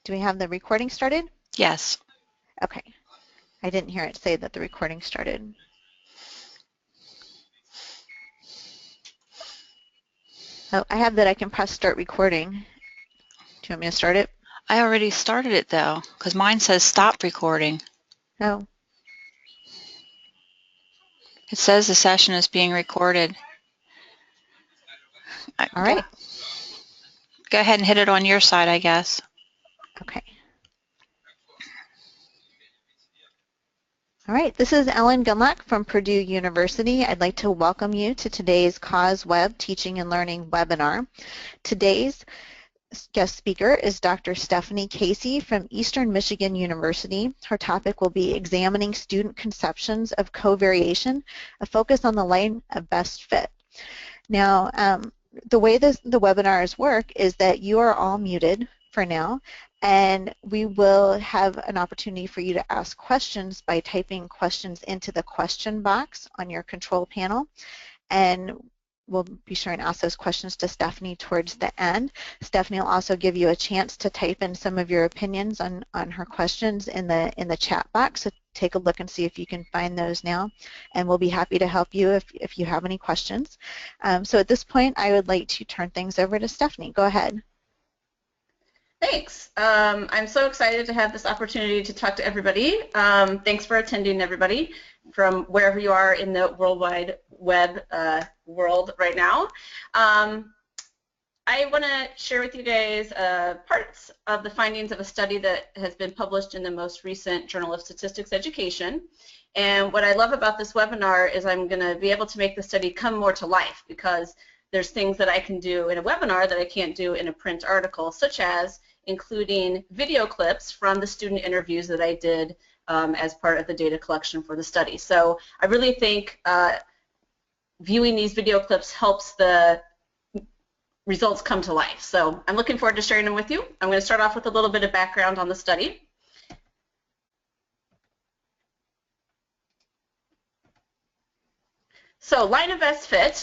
Do we have the recording started? Yes. Okay. I didn't hear it say that the recording started. Oh, I have that I can press start recording. Do you want me to start it? I already started it though, because mine says stop recording. Oh. It says the session is being recorded. All right. Go ahead and hit it on your side, I guess. Okay. All right, this is Ellen Gunlock from Purdue University. I'd like to welcome you to today's CaseOriented Teaching and Learning webinar. Today's guest speaker is Dr. Stephanie Casey from Eastern Michigan University. Her topic will be examining student conceptions of covariation, a focus on the line of best fit. Now, the way the webinars work is that you are all muted for now, and we will have an opportunity for you to ask questions by typing questions into the question box on your control panel, and we'll be sure and ask those questions to Stephanie towards the end. Stephanie will also give you a chance to type in some of your opinions on her questions in the chat box. So take a look and see if you can find those now, and we'll be happy to help you if you have any questions. So at this point, I would like to turn things over to Stephanie. Go ahead. Thanks. I'm so excited to have this opportunity to talk to everybody. Thanks for attending, everybody, from wherever you are in the World Wide Web world right now. I want to share with you guys parts of the findings of a study that has been published in the most recent Journal of Statistics Education. And what I love about this webinar is I'm going to be able to make the study come more to life, because there's things that I can do in a webinar that I can't do in a print article, such as including video clips from the student interviews that I did as part of the data collection for the study. So I really think viewing these video clips helps the results come to life. So I'm looking forward to sharing them with you. I'm going to start off with a little bit of background on the study. So line of best fit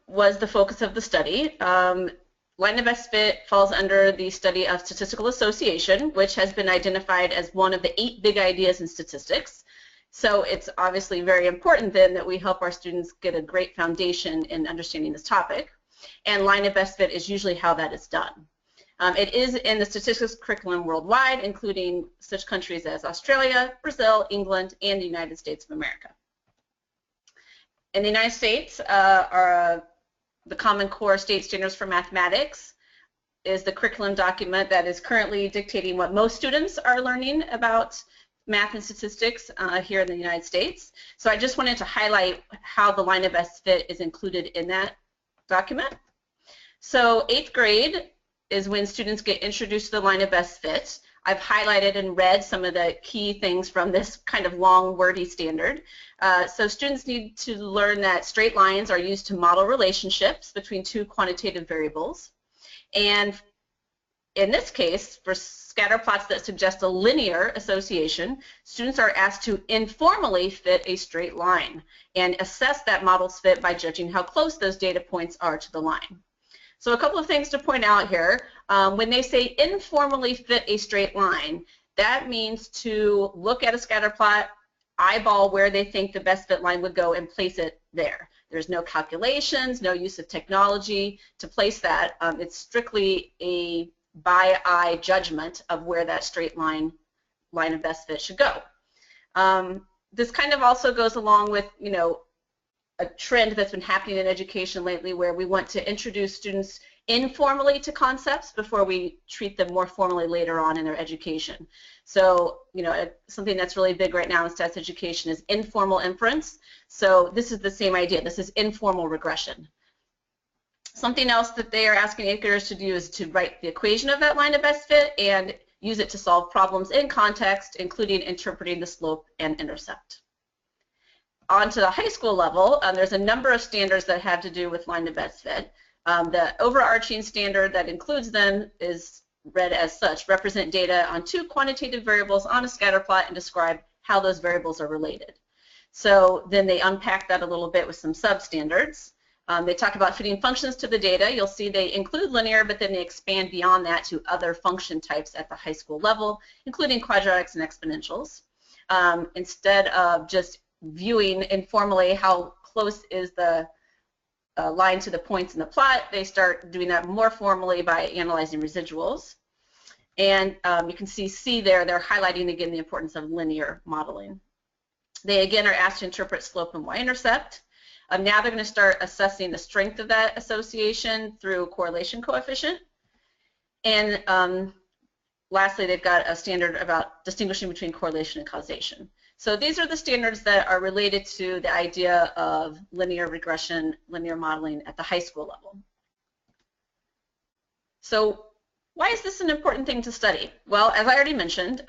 was the focus of the study. Line of best fit falls under the study of statistical association, which has been identified as one of the 8 big ideas in statistics. So it's obviously very important then that we help our students get a great foundation in understanding this topic. And line of best fit is usually how that is done. It is in the statistics curriculum worldwide, including such countries as Australia, Brazil, England, and the United States of America. In the United States, the Common Core State Standards for Mathematics is the curriculum document that is currently dictating what most students are learning about math and statistics here in the United States. So I just wanted to highlight how the line of best fit is included in that document. So 8th grade is when students get introduced to the line of best fit. I've highlighted and read some of the key things from this kind of long, wordy standard. So students need to learn that straight lines are used to model relationships between 2 quantitative variables. And in this case, for scatter plots that suggest a linear association, students are asked to informally fit a straight line and assess that model's fit by judging how close those data points are to the line. So a couple of things to point out here. When they say informally fit a straight line, that means to look at a scatter plot, eyeball where they think the best fit line would go, and place it there. There's no calculations, no use of technology to place that. It's strictly a by eye judgment of where that straight line of best fit should go. This kind of also goes along with, you know, a trend that's been happening in education lately, where we want to introduce students informally to concepts before we treat them more formally later on in their education. So, you know, something that's really big right now in stats education is informal inference. So this is the same idea. This is informal regression. Something else that they are asking 8th graders to do is to write the equation of that line of best fit and use it to solve problems in context, including interpreting the slope and intercept. On to the high school level, there's a number of standards that have to do with line of best fit. The overarching standard that includes them is read as such: represent data on 2 quantitative variables on a scatter plot and describe how those variables are related. So then they unpack that a little bit with some substandards. They talk about fitting functions to the data. You'll see they include linear, but then they expand beyond that to other function types at the high school level, including quadratics and exponentials. Instead of just viewing informally how close is the line to the points in the plot, they start doing that more formally by analyzing residuals. And you can see there, they're highlighting again the importance of linear modeling. They again are asked to interpret slope and y-intercept. Now they're going to start assessing the strength of that association through correlation coefficient. And lastly, they've got a standard about distinguishing between correlation and causation. So these are the standards that are related to the idea of linear regression, linear modeling at the high school level. So why is this an important thing to study? Well, as I already mentioned,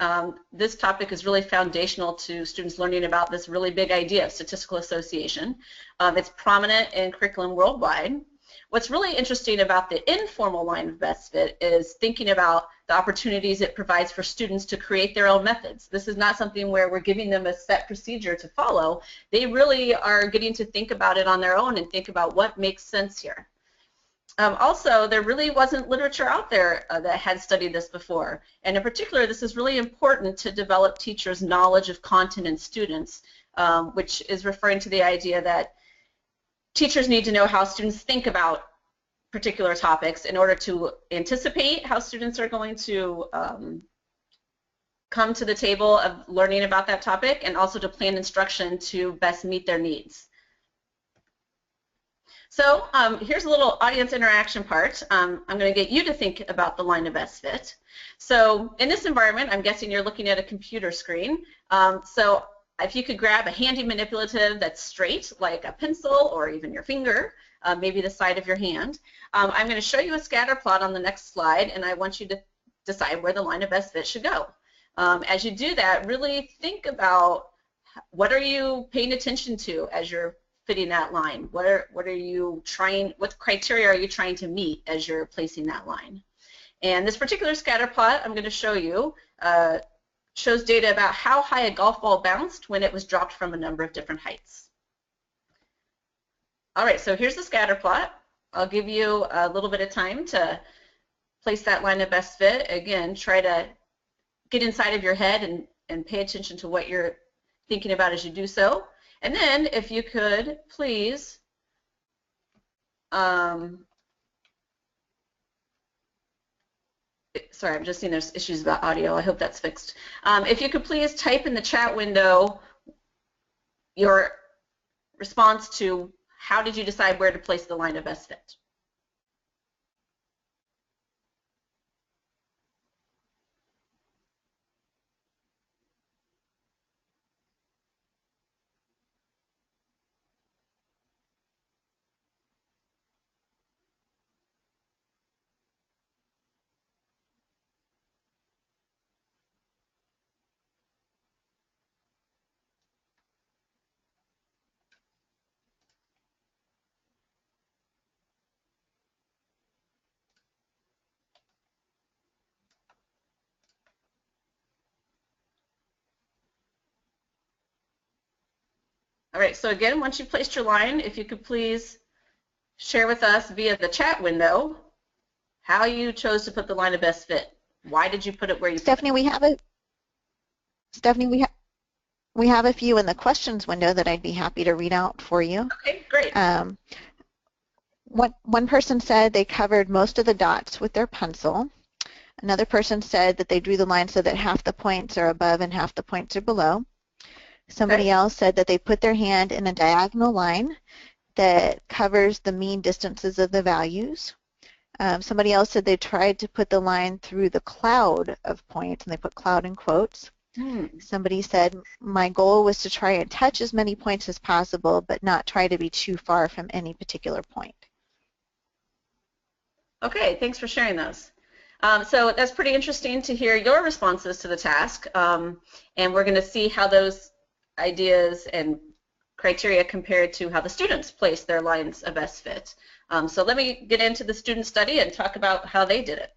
this topic is really foundational to students learning about this really big idea of statistical association. It's prominent in curriculum worldwide. What's really interesting about the informal line of best fit is thinking about the opportunities it provides for students to create their own methods. This is not something where we're giving them a set procedure to follow. They really are getting to think about it on their own and think about what makes sense here. Also, there really wasn't literature out there that had studied this before. And in particular, this is really important to develop teachers' knowledge of content and students, which is referring to the idea that teachers need to know how students think about particular topics in order to anticipate how students are going to come to the table of learning about that topic, and also to plan instruction to best meet their needs. So here's a little audience interaction part. I'm going to get you to think about the line of best fit. So in this environment, I'm guessing you're looking at a computer screen. So if you could grab a handy manipulative that's straight, like a pencil or even your finger, maybe the side of your hand. I'm going to show you a scatter plot on the next slide, and I want you to decide where the line of best fit should go. As you do that, really think about what are you paying attention to as you're fitting that line. What criteria are you trying to meet as you're placing that line? And this particular scatter plot I'm going to show you shows data about how high a golf ball bounced when it was dropped from a number of different heights. All right, so here's the scatter plot. I'll give you a little bit of time to place that line of best fit. Again, try to get inside of your head and pay attention to what you're thinking about as you do so. And then if you could please sorry, I'm just seeing there's issues about audio. I hope that's fixed. If you could please type in the chat window your response to how did you decide where to place the line of best fit. All right, so again, once you've placed your line, if you could please share with us via the chat window how you chose to put the line of best fit. Why did you put it where you Stephanie, we have a few in the questions window that I'd be happy to read out for you. Okay, great. One person said they covered most of the dots with their pencil. Another person said that they drew the line so that half the points are above and half the points are below. Somebody else said that they put their hand in a diagonal line that covers the mean distances of the values. Somebody else said they tried to put the line through the cloud of points, and they put cloud in quotes. Somebody said, my goal was to try and touch as many points as possible, but not try to be too far from any particular point. Okay, thanks for sharing those. So that's pretty interesting to hear your responses to the task, and we're going to see how those ideas and criteria compared to how the students place their lines of best fit. So let me get into the student study and talk about how they did it.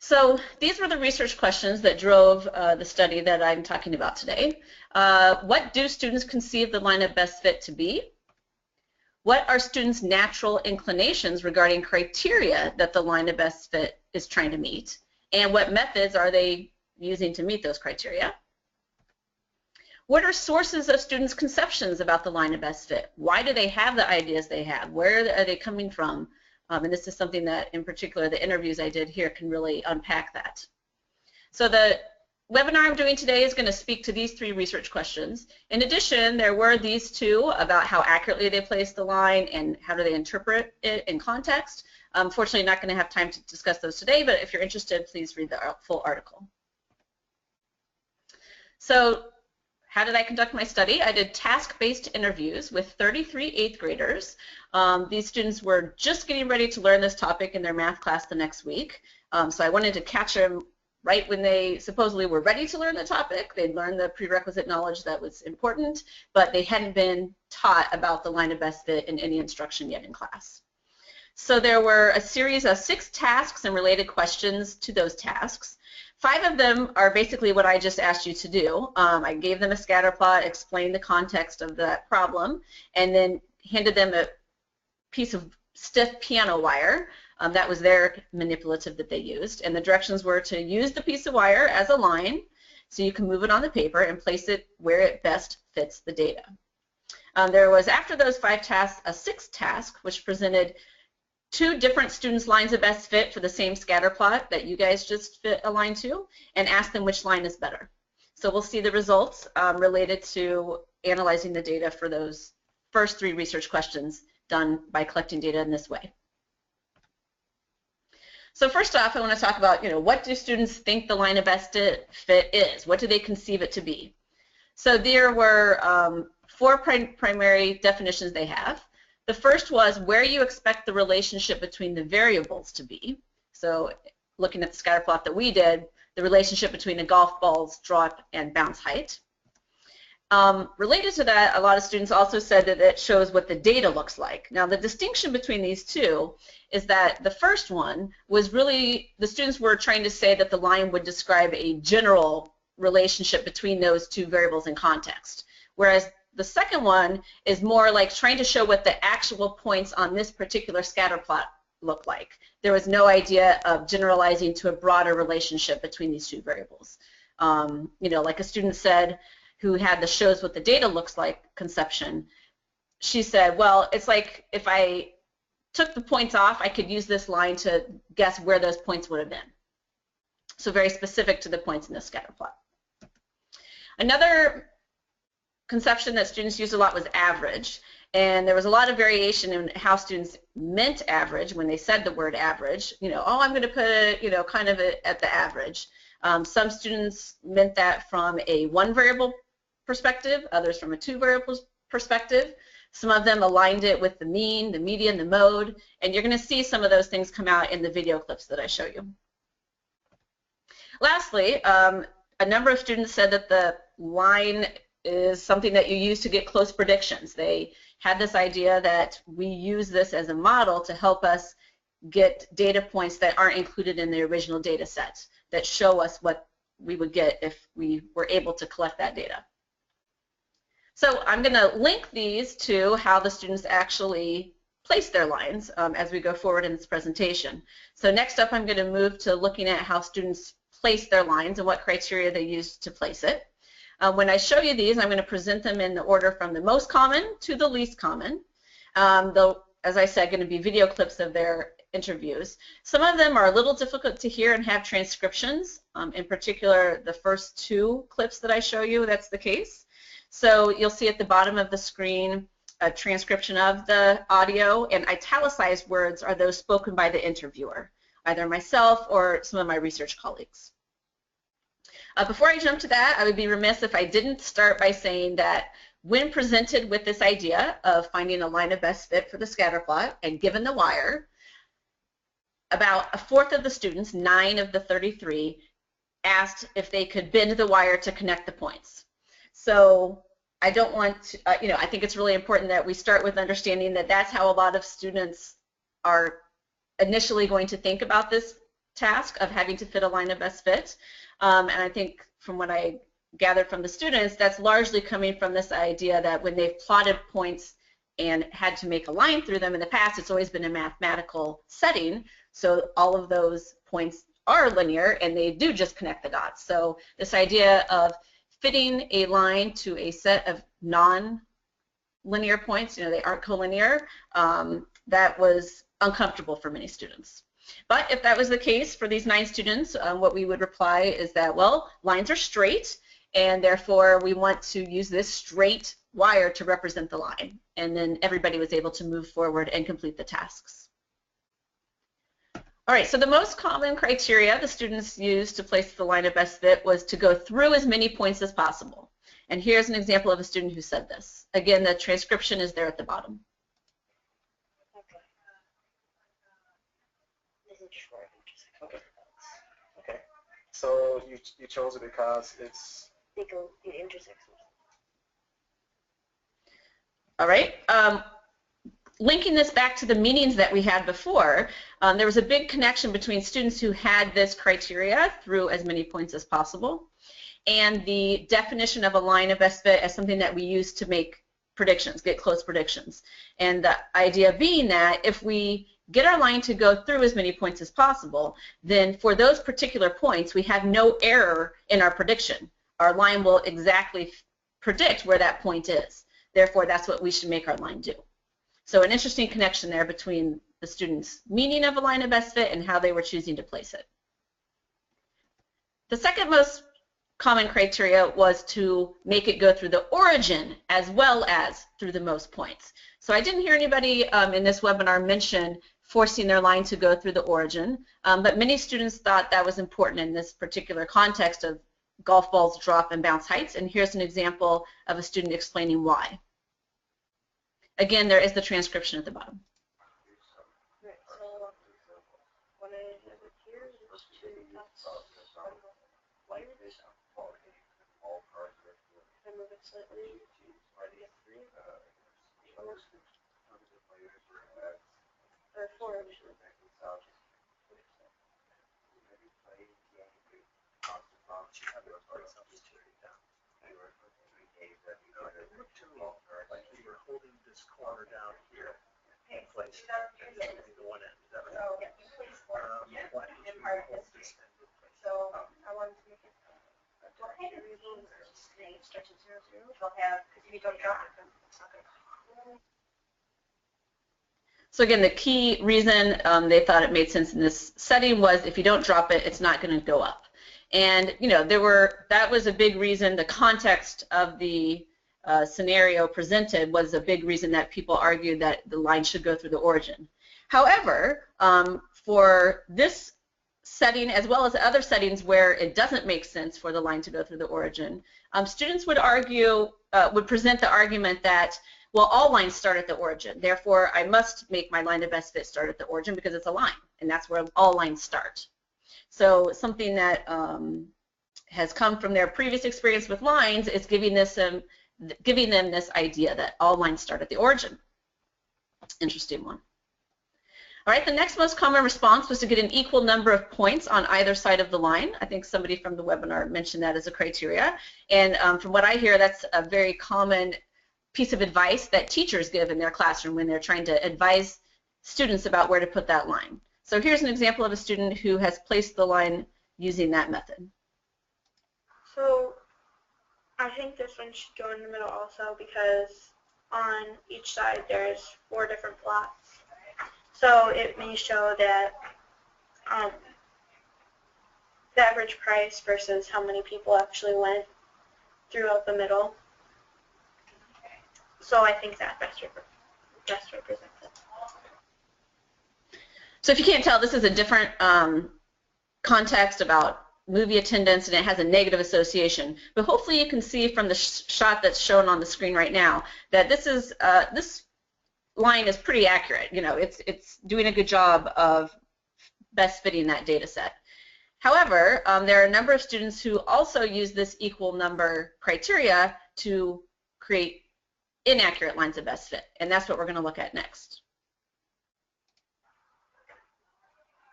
So these were the research questions that drove the study that I'm talking about today. What do students conceive the line of best fit to be? What are students' natural inclinations regarding criteria that the line of best fit is trying to meet? And what methods are they using to meet those criteria? What are sources of students' conceptions about the line of best fit? Why do they have the ideas they have? Where are they coming from? And this is something that, in particular, the interviews I did here can really unpack that. So the webinar I'm doing today is going to speak to these 3 research questions. In addition, there were these 2 about how accurately they place the line and how do they interpret it in context. Unfortunately, not going to have time to discuss those today, but if you're interested, please read the full article. So how did I conduct my study? I did task-based interviews with 33 8th graders. These students were just getting ready to learn this topic in their math class the next week. So I wanted to catch them right when they supposedly were ready to learn the topic. They'd learned the prerequisite knowledge that was important, but they hadn't been taught about the line of best fit in any instruction yet in class. So there were a series of 6 tasks and related questions to those tasks. 5 of them are basically what I just asked you to do. I gave them a scatter plot, explained the context of that problem, and then handed them a piece of stiff piano wire. That was their manipulative that they used. And the directions were to use the piece of wire as a line so you can move it on the paper and place it where it best fits the data. There was, after those 5 tasks, a 6th task, which presented 2 different students' lines of best fit for the same scatter plot that you guys just fit a line to, and ask them which line is better. So we'll see the results related to analyzing the data for those first 3 research questions done by collecting data in this way. So first off, I want to talk about, what do students think the line of best fit is? What do they conceive it to be? So there were 4 primary definitions they have. The first was where you expect the relationship between the variables to be. So looking at the scatter plot that we did, the relationship between the golf ball's drop and bounce height. Related to that, a lot of students also said that it shows what the data looks like. Now, the distinction between these 2 is that the first one was really, the students were trying to say that the line would describe a general relationship between those 2 variables in context, whereas the second one is more like trying to show what the actual points on this particular scatter plot look like. There was no idea of generalizing to a broader relationship between these 2 variables. Like a student said, who had the shows what the data looks like conception, she said, well, it's like if I took the points off, I could use this line to guess where those points would have been. So very specific to the points in the scatter plot. Another conception that students used a lot was average, and there was a lot of variation in how students meant average when they said the word average. Oh, I'm going to put it, kind of at the average. Some students meant that from a 1 variable perspective, others from a 2 variable perspective. Some of them aligned it with the mean, the median, the mode, and you're going to see some of those things come out in the video clips that I show you. Lastly, a number of students said that the line is something that you use to get close predictions. They had this idea that we use this as a model to help us get data points that aren't included in the original data set, that show us what we would get if we were able to collect that data. So I'm going to link these to how the students actually place their lines as we go forward in this presentation. So next up, I'm going to move to looking at how students place their lines and what criteria they use to place it. When I show you these, I'm going to present them in the order from the most common to the least common. Though, as I said, going to be video clips of their interviews. Some of them are a little difficult to hear and have transcriptions. In particular, the first 2 clips that I show you, that's the case. So you'll see at the bottom of the screen a transcription of the audio, and italicized words are those spoken by the interviewer, either myself or some of my research colleagues. Before I jump to that, I would be remiss if I didn't start by saying that when presented with this idea of finding a line of best fit for the scatter plot and given the wire, about a 4th of the students, 9 of the 33, asked if they could bend the wire to connect the points. So I don't want to, I think it's really important that we start with understanding that that's how a lot of students are initially going to think about this task of having to fit a line of best fit. And I think from what I gathered from the students, that's largely coming from this idea that when they've plotted points and had to make a line through them in the past, it's always been a mathematical setting. So all of those points are linear and they do just connect the dots. So this idea of fitting a line to a set of non-linear points, they aren't collinear, that was uncomfortable for many students. But if that was the case for these 9 students, what we would reply is that, well, lines are straight, and therefore we want to use this straight wire to represent the line. And then everybody was able to move forward and complete the tasks. All right, so the most common criteria the students used to place the line of best fit was to go through as many points as possible. And here's an example of a student who said this. Again, the transcription is there at the bottom. Okay. So you chose it because it intersects. All right. Linking this back to the meetings that we had before, there was a big connection between students who had this criteria through as many points as possible and the definition of a line of best fit as something that we use to make predictions, get close predictions. And the idea being that if we get our line to go through as many points as possible, then for those particular points, we have no error in our prediction. Our line will exactly predict where that point is. Therefore, that's what we should make our line do. So an interesting connection there between the students' meaning of a line of best fit and how they were choosing to place it. The second most common criteria was to make it go through the origin as well as through the most points. So I didn't hear anybody in this webinar mention forcing their line to go through the origin, but many students thought that was important in this particular context of golf balls drop and bounce heights, and here's an example of a student explaining why. Again, there is the transcription at the bottom. Right, so when I have it here, there's 2 dots on white. I move it slightly. Or 4 actually. Holding this corner down here in place. The one end. So I wanted to make it stretch at 0, 0. It'll have, because if you don't drop it, then it's not going to. So again, the key reason they thought it made sense in this setting was if you don't drop it, it's not going to go up. And that was a big reason. The context of the scenario presented was a big reason that people argued that the line should go through the origin. However, for this setting as well as other settings where it doesn't make sense for the line to go through the origin, students would present the argument that, well, all lines start at the origin. Therefore, I must make my line of best fit start at the origin because it's a line, and that's where all lines start. So something that has come from their previous experience with lines is giving them this idea that all lines start at the origin. Interesting one. All right, the next most common response was to get an equal number of points on either side of the line. I think somebody from the webinar mentioned that as a criteria. And from what I hear, that's a very common piece of advice that teachers give in their classroom when they're trying to advise students about where to put that line. So here's an example of a student who has placed the line using that method. So I think this one should go in the middle also because on each side there's 4 different plots. So it may show that the average price versus how many people actually went throughout the middle. So I think that best represents it. So if you can't tell, this is a different context about movie attendance, and it has a negative association. But hopefully you can see from the shot that's shown on the screen right now that this line is pretty accurate. It's doing a good job of best fitting that data set. However, there are a number of students who also use this equal number criteria to create inaccurate lines of best fit, and that's what we're going to look at next.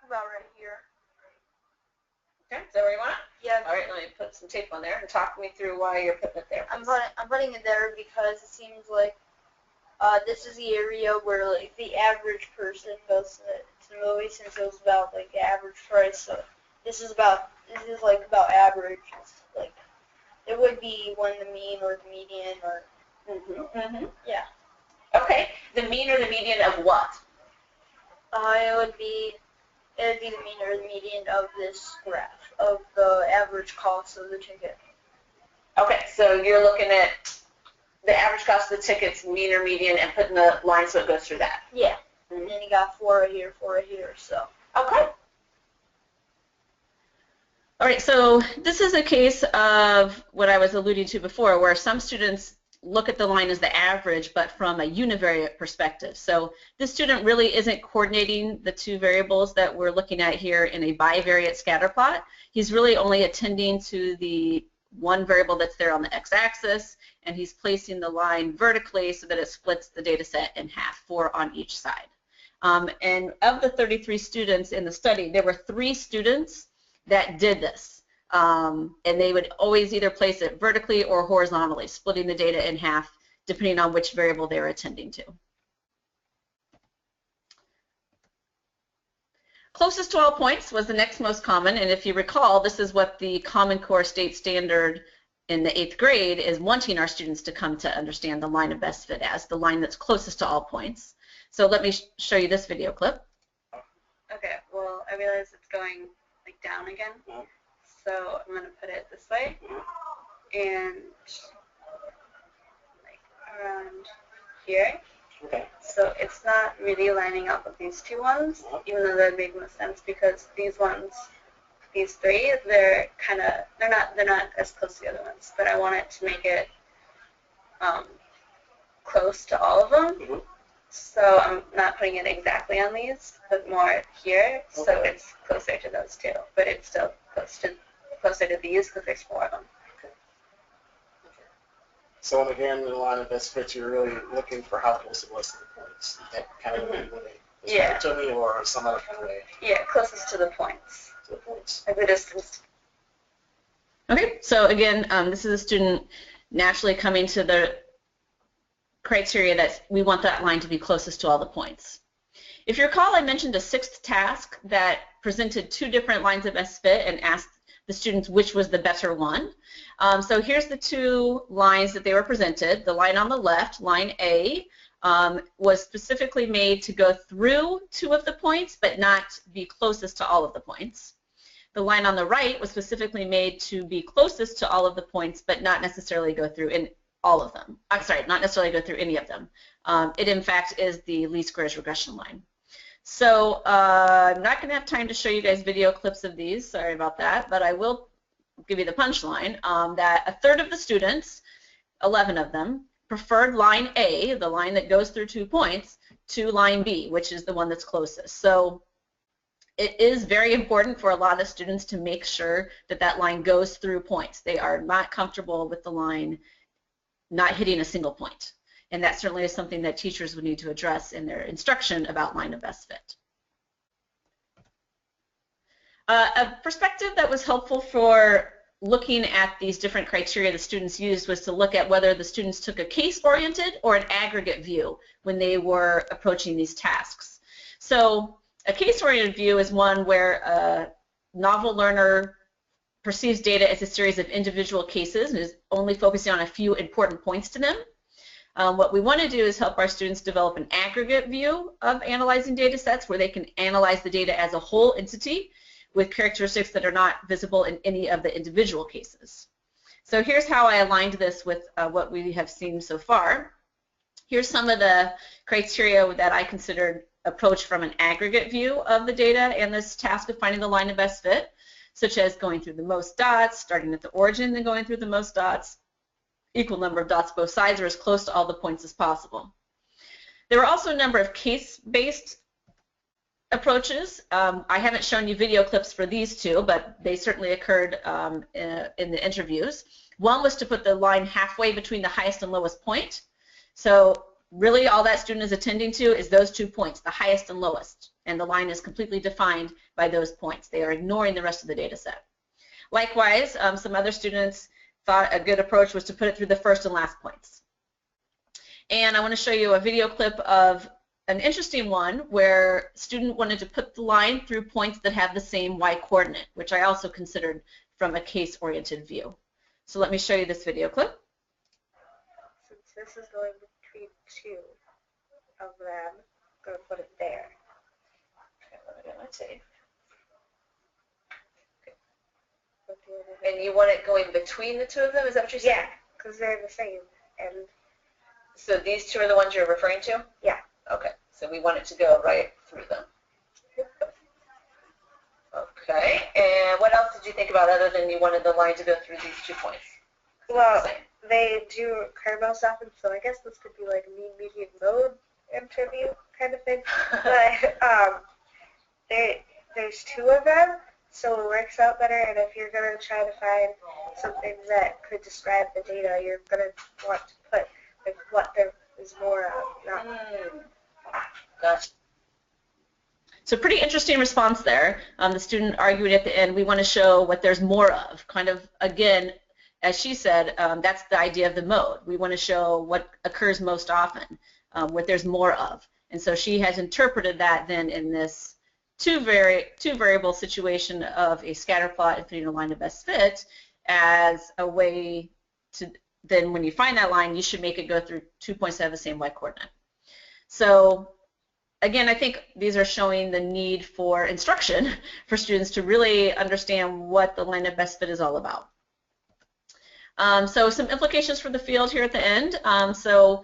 About right here. Okay, is that where you want it? Yeah. All right, let me put some tape on there and talk me through why you're putting it there. I'm putting it there because it seems like this is the area where like the average person goes to the movie, since it was about like the average price. So this is like about average. It's like it would be one the mean or the median or yeah. Okay, the mean or the median of what? It would be the mean or the median of this graph of the average cost of the ticket. Okay, so you're looking at the average cost of the tickets, mean or median, and putting the line so it goes through that. Yeah. And then you got 4 right here, 4 right here. So. Okay. All right, so this is a case of what I was alluding to before, where some students look at the line as the average, but from a univariate perspective. So this student really isn't coordinating the two variables that we're looking at here in a bivariate scatter plot. He's really only attending to the one variable that's there on the x-axis, and he's placing the line vertically so that it splits the data set in half, 4 on each side. And of the 33 students in the study, there were 3 students that did this. And they would always either place it vertically or horizontally, splitting the data in half, depending on which variable they were attending to. Closest to all points was the next most common, and if you recall, this is what the Common Core State Standard in the 8th grade is wanting our students to come to understand the line of best fit as, the line that's closest to all points. So let me show you this video clip. Okay, well, I realize it's going like down again, so I'm going to put it this way, and like around here. Okay. So it's not really lining up with these 2 ones, even though that make most sense, because these ones, these 3, they're not as close to the other ones. But I want it to make it close to all of them. So I'm not putting it exactly on these, but more here, so it's closer to those 2. But it's still closer to these because there's 4 of them. So again, in the line of best fit, you're really looking for how close it was to the points. That kind of way, Yeah. to me, or some other kind of way. Yeah, closest to the points. To the points. Like the distance. Okay, so again, this is a student naturally coming to the criteria that we want that line to be closest to all the points. If you recall, I mentioned a 6th task that presented 2 different lines of best fit and asked the students which was the better one. So here's the 2 lines that they were presented. The line on the left, line A, was specifically made to go through 2 of the points but not be closest to all of the points. The line on the right was specifically made to be closest to all of the points but not necessarily go through in all of them. I'm sorry, not necessarily go through any of them. It in fact is the least squares regression line. So I'm not going to have time to show you guys video clips of these, sorry about that, but I will give you the punchline that a third of the students, 11 of them, preferred line A, the line that goes through 2 points, to line B, which is the one that's closest. So it is very important for a lot of students to make sure that that line goes through points. They are not comfortable with the line not hitting a single point. And that certainly is something that teachers would need to address in their instruction about line of best fit. A perspective that was helpful for looking at these different criteria the students used was to look at whether the students took a case-oriented or an aggregate view when they were approaching these tasks. So a case-oriented view is one where a novel learner perceives data as a series of individual cases and is only focusing on a few important points to them. What we want to do is help our students develop an aggregate view of analyzing data sets where they can analyze the data as a whole entity with characteristics that are not visible in any of the individual cases. So here's how I aligned this with what we have seen so far. Here's some of the criteria that I considered approach from an aggregate view of the data and this task of finding the line of best fit, such as going through the most dots, starting at the origin, then going through the most dots, equal number of dots both sides, or as close to all the points as possible. There were also a number of case-based approaches. I haven't shown you video clips for these 2, but they certainly occurred in the interviews. One was to put the line halfway between the highest and lowest point. So really all that student is attending to is those 2 points, the highest and lowest, and the line is completely defined by those points. They are ignoring the rest of the data set. Likewise, some other students thought a good approach was to put it through the first and last points. And I want to show you a video clip of an interesting one where a student wanted to put the line through points that have the same y coordinate, which I also considered from a case-oriented view. So let me show you this video clip. Since this is going between two of them, I'm going to put it there. Okay, let me get my tape. Put the other there. And you want it going between the two of them? Is that what you're saying? Yeah, because they're the same. And So these two are the ones you're referring to? yeah. Okay. So we want it to go right through them. Okay. And what else did you think about other than you wanted the line to go through these 2 points? Well, Same. they do caramel stuff, and so I guess this could be like a mean, median, mode interview kind of thing. But there's two of them, so it works out better. And if you're going to try to find something that could describe the data, you're going to want to put like, what there is more of. Not Gotcha. So pretty interesting response there. The student argued at the end, we want to show what there's more of. Kind of, again, as she said, that's the idea of the mode. We want to show what occurs most often, what there's more of. And so she has interpreted that then in this two variable situation of a scatter plot and fitting a line of best fit as a way to, then when you find that line, you should make it go through 2 points that have the same y coordinate. So again, I think these are showing the need for instruction for students to really understand what the line of best fit is all about. So some implications for the field here at the end. So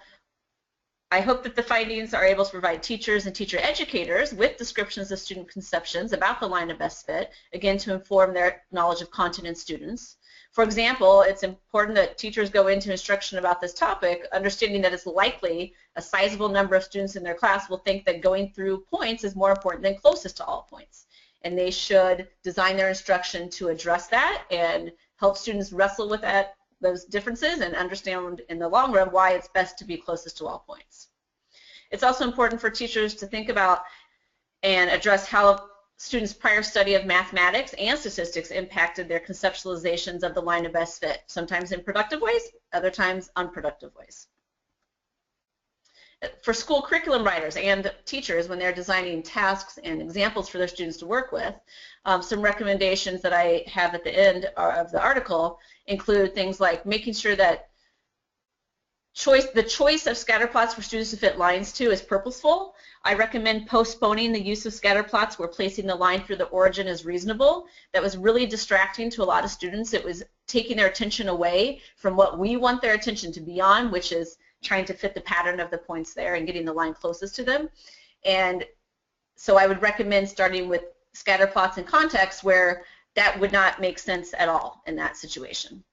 I hope that the findings are able to provide teachers and teacher educators with descriptions of student conceptions about the line of best fit, again, to inform their knowledge of content and students. For example, it's important that teachers go into instruction about this topic, understanding that it's likely a sizable number of students in their class will think that going through points is more important than closest to all points. And they should design their instruction to address that and help students wrestle with that, those differences, and understand in the long run why it's best to be closest to all points. It's also important for teachers to think about and address how students' prior study of mathematics and statistics impacted their conceptualizations of the line of best fit, sometimes in productive ways, other times unproductive ways. For school curriculum writers and teachers, when they're designing tasks and examples for their students to work with, some recommendations that I have at the end of the article include things like making sure that the choice of scatter plots for students to fit lines to is purposeful. I recommend postponing the use of scatter plots where placing the line through the origin is reasonable. That was really distracting to a lot of students. It was taking their attention away from what we want their attention to be on, which is trying to fit the pattern of the points there and getting the line closest to them. And so I would recommend starting with scatter plots in contexts where that would not make sense at all in that situation.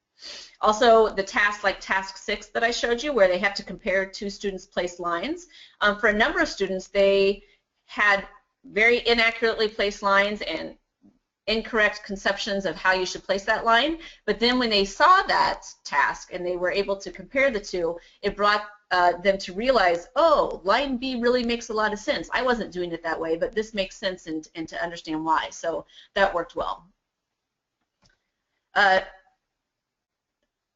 Also, the task like task 6 that I showed you, where they have to compare two students' placed lines. For a number of students, they had very inaccurately placed lines and incorrect conceptions of how you should place that line. But then when they saw that task and they were able to compare the two, it brought them to realize, oh, line B really makes a lot of sense. I wasn't doing it that way, but this makes sense, and to understand why. So that worked well.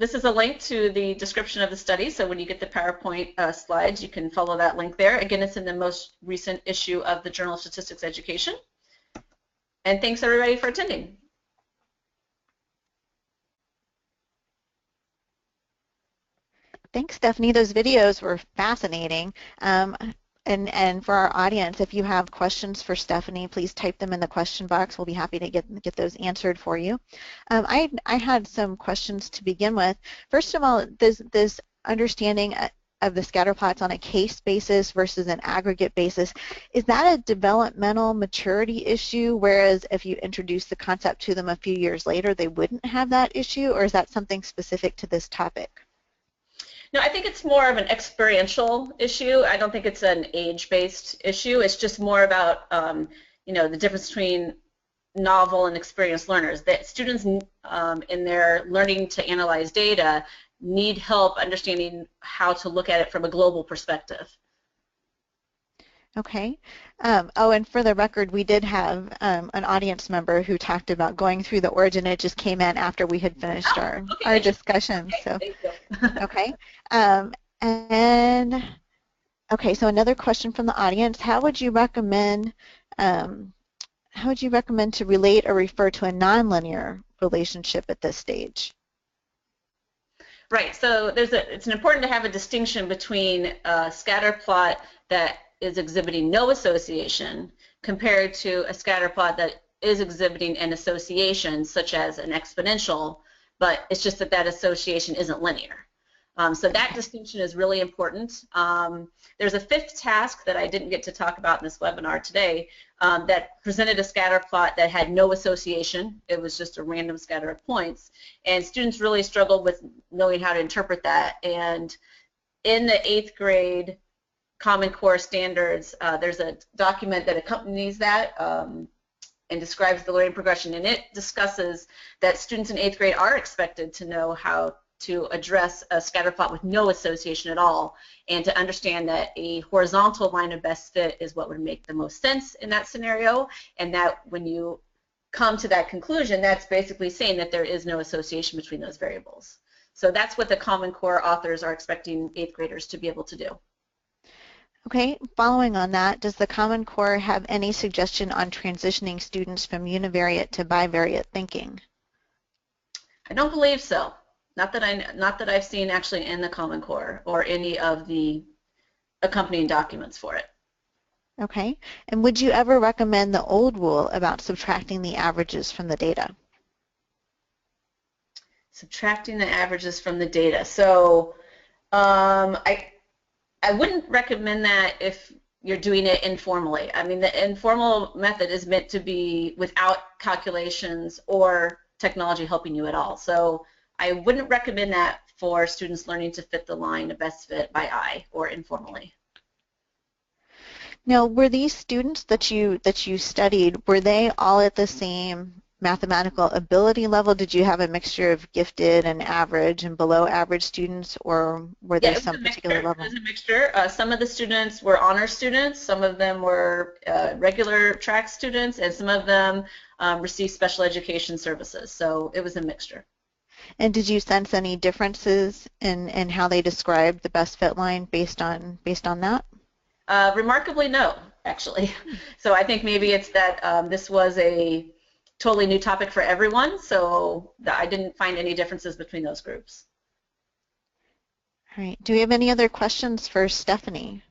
This is a link to the description of the study, so when you get the PowerPoint slides, you can follow that link there. Again, it's in the most recent issue of the Journal of Statistics Education. And thanks, everybody, for attending. Thanks, Stephanie. Those videos were fascinating. And for our audience, if you have questions for Stephanie, please type them in the question box. We'll be happy to get those answered for you. I had some questions to begin with. First of all, this understanding of the scatter plots on a case basis versus an aggregate basis, is that a developmental maturity issue, whereas if you introduce the concept to them a few years later, they wouldn't have that issue, or is that something specific to this topic? No, I think it's more of an experiential issue. I don't think it's an age-based issue. It's just more about, you know, the difference between novel and experienced learners. That students in their learning to analyze data need help understanding how to look at it from a global perspective. Okay. Oh, and for the record, we did have an audience member who talked about going through the origin. It just came in after we had finished Oh, okay, our interesting. discussion. Okay, So, thank you. okay. And okay, so another question from the audience: um, how would you recommend to relate or refer to a nonlinear relationship at this stage? Right, so it's important to have a distinction between a scatter plot that is exhibiting no association compared to a scatter plot that is exhibiting an association, such as an exponential, but it's just that that association isn't linear. So that distinction is really important. There's a fifth task that I didn't get to talk about in this webinar today that presented a scatter plot that had no association. It was just a random scatter of points. And students really struggled with knowing how to interpret that. And in the 8th grade Common Core standards, there's a document that accompanies that and describes the learning progression. And it discusses that students in 8th grade are expected to know how to address a scatter plot with no association at all, and to understand that a horizontal line of best fit is what would make the most sense in that scenario, and that when you come to that conclusion, that's basically saying that there is no association between those variables. So that's what the Common Core authors are expecting 8th graders to be able to do. Okay, following on that, does the Common Core have any suggestion on transitioning students from univariate to bivariate thinking? I don't believe so. Not that I've seen actually in the Common Core or any of the accompanying documents for it. Okay, and would you ever recommend the old rule about subtracting the averages from the data? Subtracting the averages from the data. So I wouldn't recommend that if you're doing it informally. I mean, the informal method is meant to be without calculations or technology helping you at all. So I wouldn't recommend that for students learning to fit the line of best fit by eye or informally. Now, were these students that you studied, were they all at the same mathematical ability level? Did you have a mixture of gifted and average and below average students, or were there some particular level? It was a mixture. Some of the students were honor students, some of them were regular track students, and some of them received special education services. So it was a mixture. And did you sense any differences in how they described the best fit line based on that? Remarkably, no, actually. So I think maybe it's that this was a totally new topic for everyone, so I didn't find any differences between those groups. All right. Do we have any other questions for Stephanie?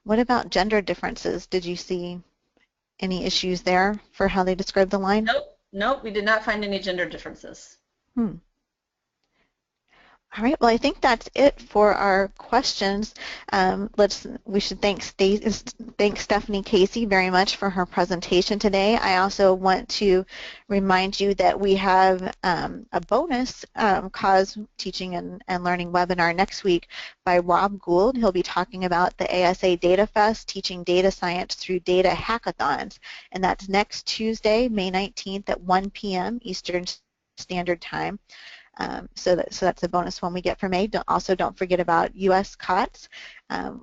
What about gender differences? Did you see any issues there for how they describe the line? Nope, we did not find any gender differences. All right, well, I think that's it for our questions. We should thank Stephanie Casey very much for her presentation today. I also want to remind you that we have a bonus cause teaching and learning webinar next week by Rob Gould. He'll be talking about the ASA Data Fest, teaching data science through data hackathons, and that's next Tuesday, May 19th at 1 p.m. Eastern Standard Time. So that's a bonus one we get from A. Also, don't forget about US COTS,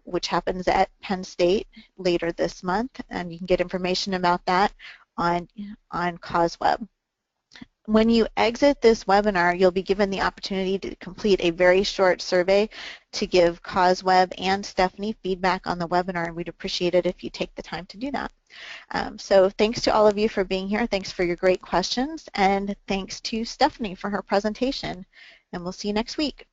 which happens at Penn State later this month, and you can get information about that on CauseWeb. When you exit this webinar, you'll be given the opportunity to complete a very short survey to give CauseWeb and Stephanie feedback on the webinar, and we'd appreciate it if you take the time to do that. So thanks to all of you for being here. Thanks for your great questions, and thanks to Stephanie for her presentation. And we'll see you next week.